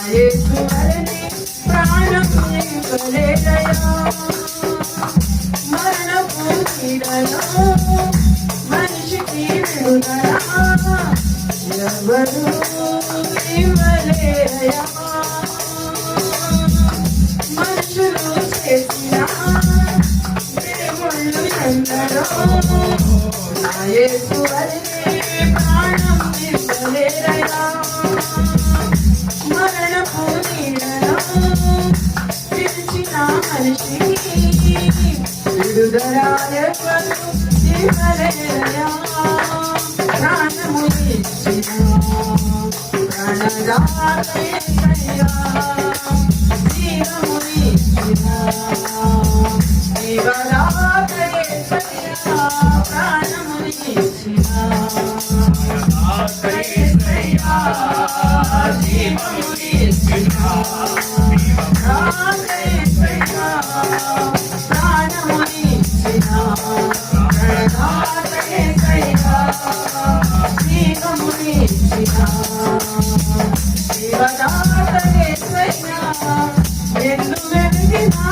యేసువలనే ప్రాణం నింపలేదయా మరణపు నీడలో మనిషికి విడుదల ఎవరు ఇవ్వలేదయా మనుషులు చేసిన దేవుళ్ళు ఎందరో నా యేసువలనే ప్రాణం నింపలేదయా మరణపు నీడలో పిలిచిన మనిషికి విడుదల ఎవరు ఇవ్వలేదయా ప్రాణము ఇచ్చిన ప్రాణదాత యేసయ్యా జీవము ఇచ్చిన జీవదాత యేసయ్యా ప్రాణము ఇచ్చిన యేసయ్యా జీవము ఇచ్చిన యేసయ్యా ప్రాణము ఇచ్చిన ప్రాణదాత యేసయ్యా జీవము ఇచ్చిన జీవదాత యేసయ్యా ఎందు వెలిగినా